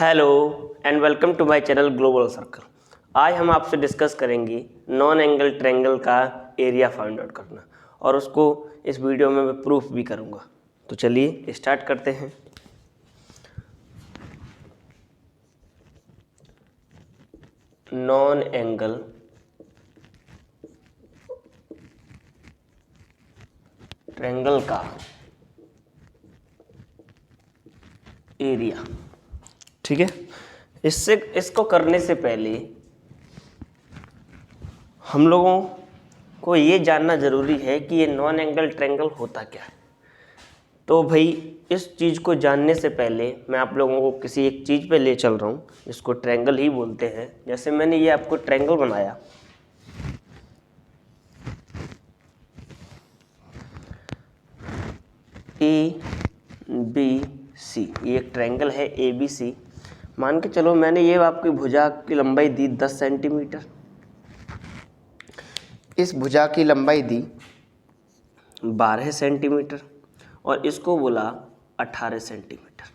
Hello and welcome to my channel global circle. आज हम आपसे डिस्कस करेंगे नॉन एंगल ट्रायंगल का एरिया फाइंड आउट करना और उसको इस वीडियो में मैं प्रूफ भी करूंगा। तो चलिए स्टार्ट करते हैं। नॉन एंगल ट्रायंगल का एरिया, ठीक है। इसको करने से पहले हम लोगों को ये जानना ज़रूरी है कि ये नॉन एंगल ट्रायंगल होता क्या है। तो भाई इस चीज़ को जानने से पहले मैं आप लोगों को किसी एक चीज़ पे ले चल रहा हूँ जिसको ट्रायंगल ही बोलते हैं। जैसे मैंने ये आपको ट्रायंगल बनाया, ABC, ये एक ट्रायंगल है ABC। मान के चलो मैंने ये आपकी भुजा की लंबाई दी 10 सेंटीमीटर, इस भुजा की लंबाई दी 12 सेंटीमीटर और इसको बोला 18 सेंटीमीटर।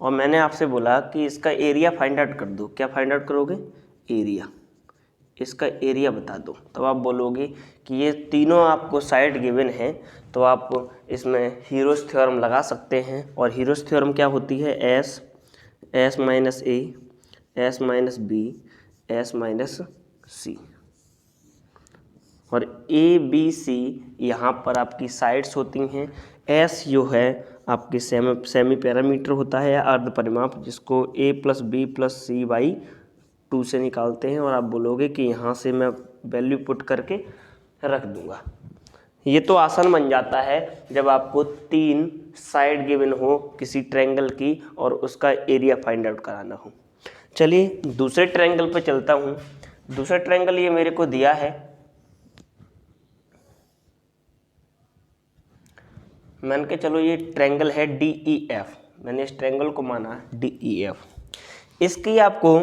और मैंने आपसे बोला कि इसका एरिया फाइंड आउट कर दो। क्या फाइंड आउट करोगे? एरिया। इसका एरिया बता दो। तब आप बोलोगे कि ये तीनों आपको साइड गिवन है, तो आप इसमें हीरोज थ्योरम लगा सकते हैं। और हीरोज थ्योरम क्या होती है? S minus A, S minus B, S minus C। और ABC यहाँ पर आपकी साइड्स होती हैं। S जो है आपकी सेमी पैरामीटर होता है या अर्ध परिमाप, जिसको A plus B plus C by 2 से निकालते हैं। और आप बोलोगे कि यहाँ से मैं वैल्यू पुट करके रख दूंगा। ये तो आसान बन जाता है जब आपको 3 साइड गिवन हो किसी ट्रायंगल की और उसका एरिया फाइंड आउट कराना हो। चलिए दूसरे ट्रायंगल पे चलता हूँ। दूसरा ट्रायंगल ये मेरे को दिया है, मान के चलो ये ट्रायंगल है DEF। मैंने इस ट्रायंगल को माना DEF। इसकी आपको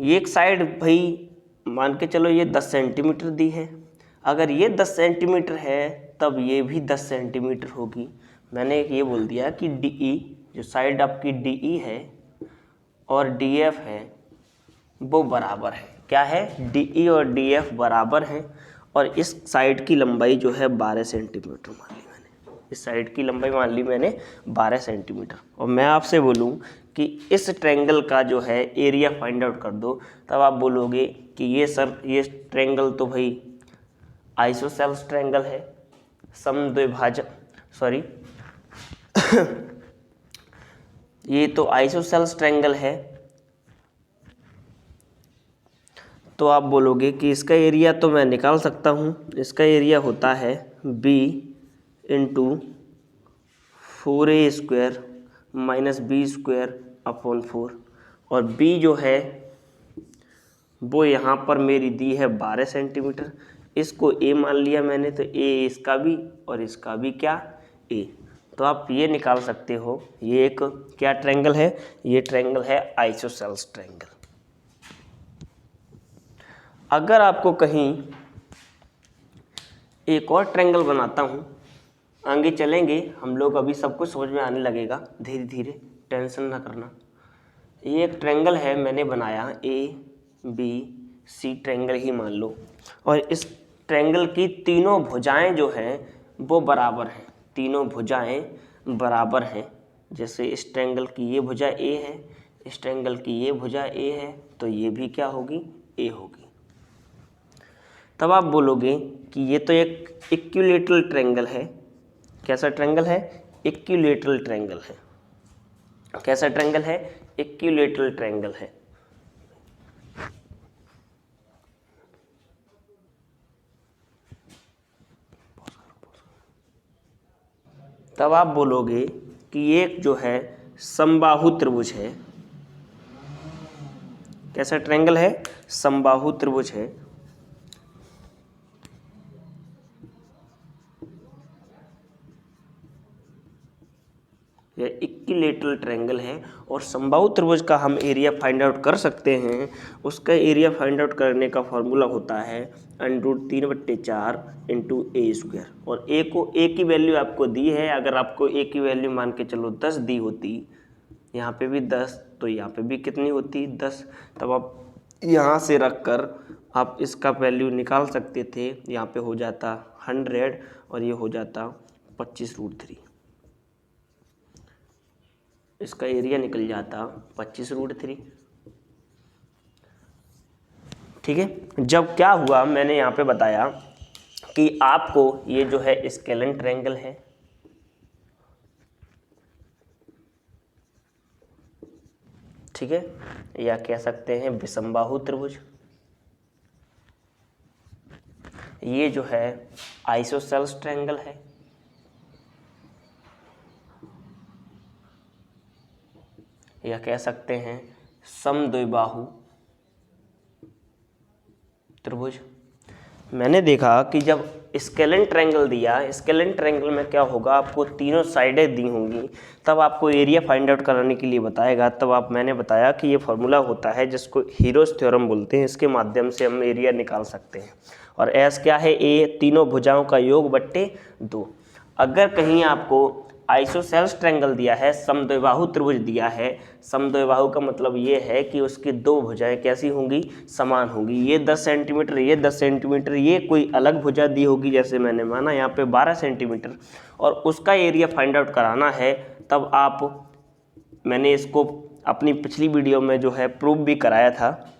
ये एक साइड भाई मान के चलो ये 10 सेंटीमीटर दी है। अगर ये 10 सेंटीमीटर है तब ये भी 10 सेंटीमीटर होगी। मैंने ये बोल दिया कि DE, जो साइड आपकी DE है और DF है, वो बराबर है। क्या है? DE और DF बराबर हैं। और इस साइड की लंबाई जो है 12 सेंटीमीटर मान ली मैंने। इस साइड की लंबाई मान ली मैंने 12 सेंटीमीटर। और मैं आपसे बोलूं कि इस ट्रायंगल का जो है एरिया फाइंड आउट कर दो, तब आप बोलोगे कि ये ट्रायंगल तो भाई आइसोसेल्स ट्रायंगल है, समद्विभाजक, सॉरी ये तो आइसोसेल्स ट्रायंगल है। तो आप बोलोगे कि इसका एरिया तो मैं निकाल सकता हूँ। इसका एरिया होता है B into 4A² minus B² upon 4। और B जो है वो यहाँ पर मेरी दी है 12 सेंटीमीटर। इसको A मान लिया मैंने, तो A इसका भी और इसका भी क्या? A। तो आप ये निकाल सकते हो, ये एक क्या ट्रायंगल है? ये ट्रायंगल है आइसोसेल्स ट्रायंगल। अगर आपको कहीं एक और ट्रायंगल बनाता हूँ, आगे चलेंगे हम लोग, अभी सब कुछ समझ में आने लगेगा धीरे धीरे, टेंशन ना करना। ये एक ट्रायंगल है मैंने बनाया, ABC ट्रायंगल ही मान लो। और इस ट्रायंगल की तीनों भुजाएं जो हैं वो बराबर हैं। तीनों भुजाएं बराबर हैं। जैसे इस ट्रायंगल की ये भुजा A है, इस ट्रायंगल की ये भुजा A है, तो ये भी क्या होगी? A होगी। तब आप बोलोगे कि ये तो एक इक्विलैटरल ट्रायंगल है। कैसा ट्रायंगल है? इक्विलैटरल ट्रायंगल है। कैसा ट्रायंगल है? इक्विलैटरल ट्रायंगल है। तब आप बोलोगे कि ये जो है समबाहु त्रिभुज है। कैसा ट्रायंगल है? समबाहु त्रिभुज है। यह इक्विलैटरल ट्रायंगल है। और समबाहु त्रिभुज का हम एरिया फाइंड आउट कर सकते हैं। उसका एरिया फाइंड आउट करने का फॉर्मूला होता है √3/4 इंटू A²। और A की वैल्यू आपको दी है। अगर आपको A की वैल्यू मान के चलो 10 दी होती, यहाँ पे भी 10, तो यहाँ पे भी कितनी होती 10। तब आप यहाँ से रख कर आप इसका वैल्यू निकाल सकते थे। यहाँ पे हो जाता 100 और ये हो जाता 25√3। इसका एरिया निकल जाता 25√3। ठीक है। जब क्या हुआ, मैंने यहाँ पे बताया कि आपको ये जो है स्केलन ट्रायंगल है, ठीक है, या कह सकते हैं विषमबाहु त्रिभुज। ये जो है आइसोसेल्स ट्रायंगल है, या कह सकते हैं समद्विबाहु त्रिभुज। मैंने देखा कि जब स्केलन ट्रायंगल दिया, स्केलन ट्रायंगल में क्या होगा, आपको तीनों साइडें दी होंगी, तब आपको एरिया फाइंड आउट कराने के लिए बताएगा। तब मैंने बताया कि ये फार्मूला होता है जिसको हीरोज थ्योरम बोलते हैं, इसके माध्यम से हम एरिया निकाल सकते हैं। और एस क्या है, ए तीनों भुजाओं का योग बट्टे 2। अगर कहीं आपको आइसोसेल्स ट्रायंगल दिया है, समद्विबाहु त्रिभुज दिया है, समद्विबाहु का मतलब ये है कि उसकी दो भुजाएं कैसी होंगी, समान होंगी। ये 10 सेंटीमीटर, ये 10 सेंटीमीटर, ये कोई अलग भुजा दी होगी, जैसे मैंने माना यहाँ पे 12 सेंटीमीटर, और उसका एरिया फाइंड आउट कराना है। तब मैंने इसको अपनी पिछली वीडियो में जो है प्रूव भी कराया था।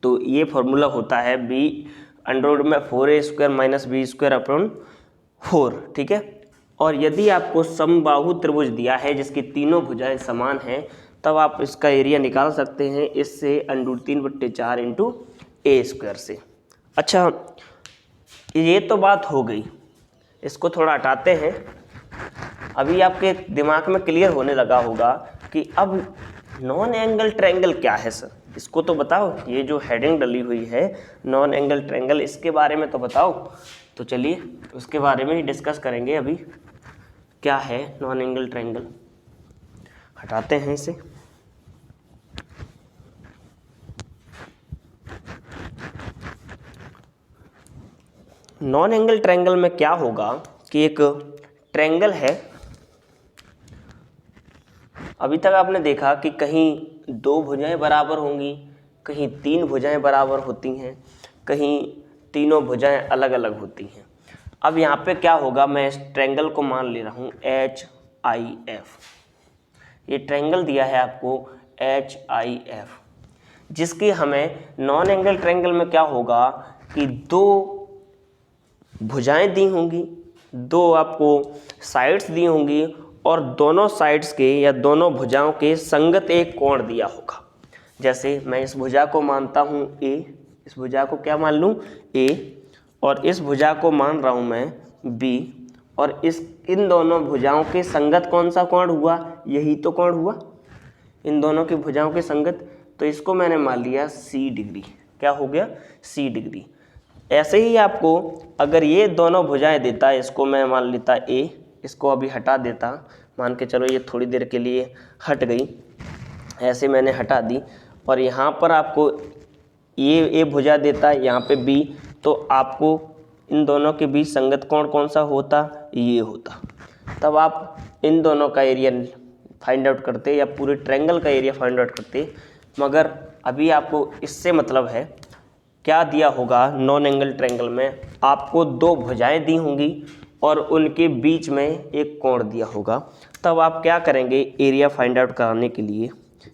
तो ये फॉर्मूला होता है b√4a² - b²/4, ठीक है। और यदि आपको समबाहु त्रिभुज दिया है जिसकी तीनों भुजाएं समान हैं, तब आप इसका एरिया निकाल सकते हैं इससे √3/4 × a² से। अच्छा, ये तो बात हो गई, इसको थोड़ा हटाते हैं। अभी आपके दिमाग में क्लियर होने लगा होगा कि अब नॉन एंगल ट्रायंगल क्या है सर, इसको तो बताओ। ये जो हेडिंग डली हुई है नॉन एंगल ट्रायंगल, इसके बारे में तो बताओ। तो चलिए उसके बारे में ही डिस्कस करेंगे। अभी क्या है नॉन एंगल ट्रायंगल, हटाते हैं इसे। नॉन एंगल ट्रायंगल में क्या होगा कि एक ट्रायंगल है। अभी तक आपने देखा कि कहीं 2 भुजाएं बराबर होंगी, कहीं 3 भुजाएं बराबर होती हैं, कहीं तीनों भुजाएं अलग अलग होती हैं। अब यहाँ पे क्या होगा, मैं इस ट्रायंगल को मान ले रहा हूँ HIF। ये ट्रायंगल दिया है आपको HIF, जिसकी हमें नॉन एंगल ट्रायंगल में क्या होगा कि 2 भुजाएं दी होंगी, 2 आपको साइड्स दी होंगी, और दोनों साइड्स के या दोनों भुजाओं के संगत एक कोण दिया होगा। जैसे मैं इस भुजा को मानता हूँ A, इस भुजा को क्या मान लूँ A, और इस भुजा को मान रहा हूँ मैं B, और इन दोनों भुजाओं के संगत कौन सा कोण हुआ, यही तो कोण हुआ, इन दोनों की भुजाओं के संगत। तो इसको मैंने मान लिया C डिग्री। क्या हो गया, C डिग्री। ऐसे ही आपको अगर ये दोनों भुजाएं देता, इसको मैं मान लेता A, इसको अभी हटा देता, मान के चलो ये थोड़ी देर के लिए हट गई, ऐसे मैंने हटा दी, और यहाँ पर आपको ये A भुजा देता, यहाँ पे B, तो आपको इन दोनों के बीच संगत कोण कौन सा होता, ये होता। तब आप इन दोनों का एरिया फाइंड आउट करते या पूरे ट्रायंगल का एरिया फाइंड आउट करते। मगर अभी आपको इससे मतलब है, क्या दिया होगा नॉन एंगल ट्रायंगल में, आपको 2 भुजाएं दी होंगी और उनके बीच में एक कोण दिया होगा। तब आप क्या करेंगे, एरिया फाइंड आउट कराने के लिए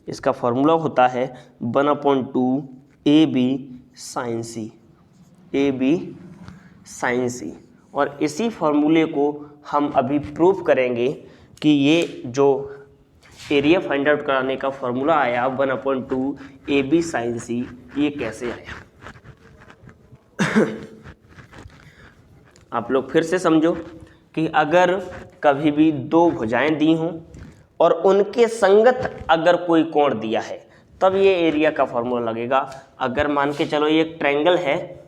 इसका फॉर्मूला होता है 1/2 AB sin C, AB sin C। और इसी फॉर्मूले को हम अभी प्रूफ करेंगे कि ये जो एरिया फाइंड आउट कराने का फॉर्मूला आया 1/2 AB sin C, ये कैसे आया। आप लोग फिर से समझो कि अगर कभी भी 2 भुजाएं दी हों और उनके संगत अगर कोई कोण दिया है, तब ये एरिया का फॉर्मूला लगेगा। अगर मान के चलो ये एक ट्रायंगल है,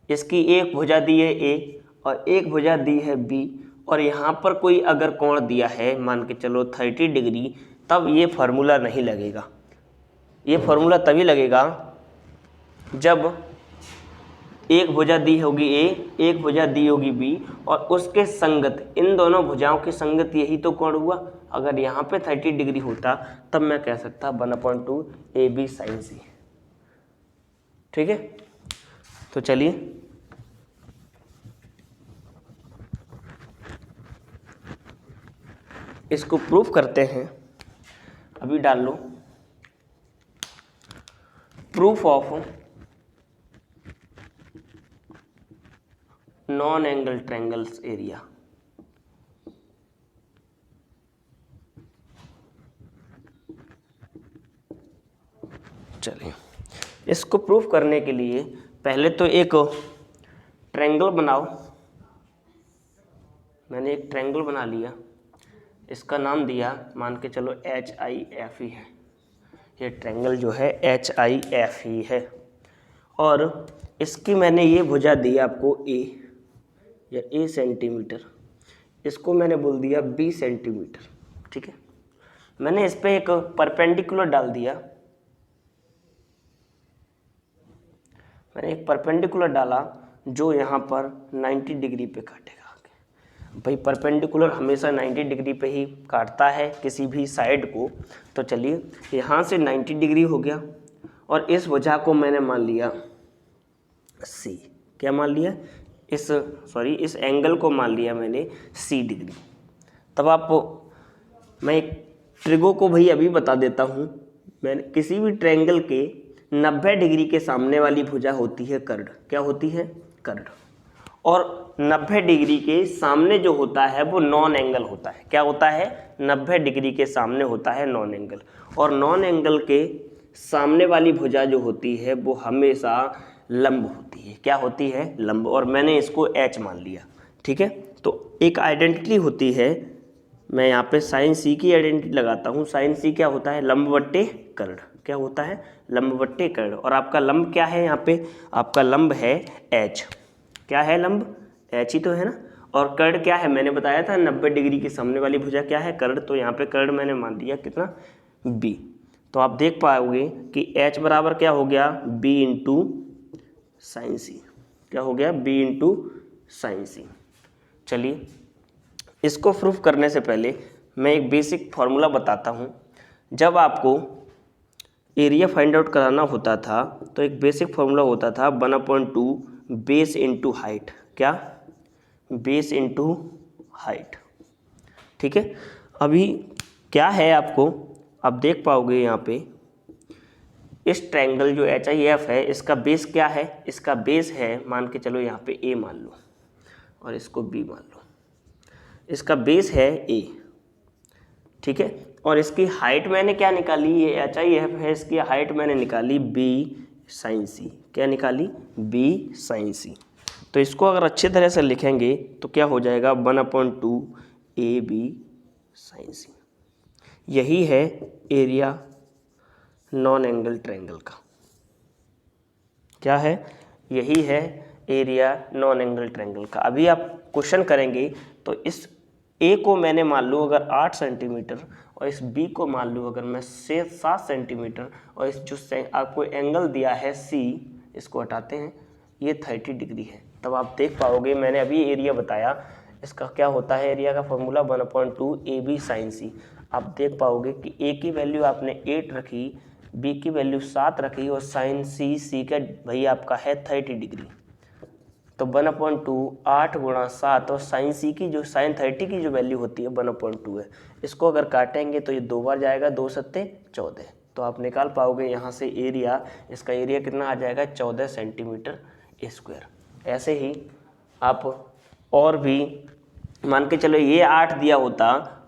इसकी एक भुजा दी है A और एक भुजा दी है B, और यहाँ पर कोई अगर कोण दिया है मान के चलो 30 डिग्री, तब ये फार्मूला नहीं लगेगा। ये फार्मूला तभी लगेगा जब एक भुजा दी होगी A, एक भुजा दी होगी B, और उसके संगत, इन दोनों भुजाओं के संगत यही तो कोण हुआ। अगर यहाँ पे 30 डिग्री होता तब मैं कह सकता 1/2 AB sin C। ठीक है, तो चलिए इसको प्रूफ करते हैं। अभी डाल लो proof of non angle triangles area. चलिए इसको प्रूफ करने के लिए पहले तो एक ट्रायंगल बनाओ। मैंने एक ट्रायंगल बना लिया, इसका नाम दिया मान के चलो HIF ही है। ये ट्रायंगल जो है HIF ही है और इसकी मैंने ये भुजा दी आपको A या A सेंटीमीटर, इसको मैंने बोल दिया B सेंटीमीटर। ठीक है, मैंने इस पे एक परपेंडिकुलर डाल दिया, मैंने एक परपेंडिकुलर डाला जो यहाँ पर 90 डिग्री पे काटेगा। भाई परपेंडिकुलर हमेशा 90 डिग्री पे ही काटता है किसी भी साइड को। तो चलिए यहाँ से 90 डिग्री हो गया और इस भुजा को मैंने मान लिया C। क्या मान लिया? इस एंगल को मान लिया मैंने C डिग्री। तब मैं एक ट्रिगो को भाई अभी बता देता हूँ। मैंने किसी भी ट्रायंगल के 90 डिग्री के सामने वाली भुजा होती है कर्ड। क्या होती है? कर्ड। और 90 डिग्री के सामने जो होता है वो नॉन एंगल होता है। क्या होता है? 90 डिग्री के सामने होता है नॉन एंगल। और नॉन एंगल के सामने वाली भुजा जो होती है वो हमेशा लंब होती है। क्या होती है? लंब। और मैंने इसको H मान लिया। ठीक है, तो एक आइडेंटिटी होती है, मैं यहाँ पे साइन C की आइडेंटिटी लगाता हूँ। साइन C क्या होता है? लंब बट्टे कर्ड। क्या होता है? लंब बट्टे कर्ड। और आपका लंब क्या है? यहाँ पे आपका लंब है H। क्या है? लंब H ही तो है ना। और कर्ड क्या है? मैंने बताया था 90 डिग्री के सामने वाली भुजा क्या है? कर्ड। तो यहाँ पे कर्ड मैंने मान दिया कितना? B। तो आप देख पाओगे कि H बराबर क्या हो गया? B into sine C। क्या हो गया? B into sine C। चलिए इसको प्रूफ करने से पहले मैं एक बेसिक फार्मूला बताता हूँ। जब आपको एरिया फाइंड आउट कराना होता था तो एक बेसिक फार्मूला होता था 1/2 बेस इंटू हाइट। क्या? Base into height. ठीक है, अभी क्या है आपको आप देख पाओगे यहाँ पे इस ट्रायंगल जो HIF है इसका बेस क्या है? इसका बेस है मान के चलो यहाँ पे A मान लो और इसको B मान लो। इसका बेस है A। ठीक है, और इसकी हाइट मैंने क्या निकाली? ये HIF है, इसकी हाइट मैंने निकाली B साइन C। क्या निकाली? B sine C। तो इसको अगर अच्छी तरह से लिखेंगे तो क्या हो जाएगा? 1/2 AB साइन C। यही है एरिया नॉन एंगल ट्रायंगल का। क्या है? यही है एरिया नॉन एंगल ट्रायंगल का। अभी आप क्वेश्चन करेंगे तो इस A को मैंने मान लूँ अगर 8 सेंटीमीटर और इस B को मान लूँ अगर मैं 7 सेंटीमीटर और इस जो आपको एंगल दिया है C, इसको हटाते हैं, ये 30 डिग्री है। तब आप देख पाओगे मैंने अभी एरिया बताया, इसका क्या होता है? एरिया का फॉर्मूला 1/2 AB साइन C। आप देख पाओगे कि A की वैल्यू आपने 8 रखी, B की वैल्यू 7 रखी और साइन C का भाई आपका है 30 डिग्री। तो 1/2 8 गुणा 7 और साइन C की जो साइन 30 की जो वैल्यू होती है 1/2 है। इसको अगर काटेंगे तो ये 2 बार जाएगा, 2 सत्ते 14। तो आप निकाल पाओगे यहाँ से एरिया, इसका एरिया कितना आ जाएगा? 14 सेंटीमीटर स्क्वायर। ऐसे ही आप और भी मान के चलो ये 8 दिया होता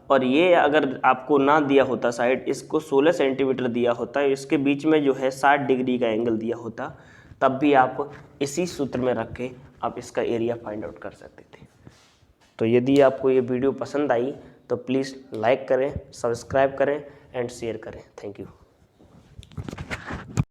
और ये अगर आपको ना दिया होता साइड, इसको 16 सेंटीमीटर दिया होता, इसके बीच में जो है 60 डिग्री का एंगल दिया होता, तब भी आप इसी सूत्र में रख के आप इसका एरिया फाइंड आउट कर सकते थे। तो यदि आपको ये वीडियो पसंद आई तो प्लीज़ लाइक करें, सब्सक्राइब करें एंड शेयर करें। Thank you.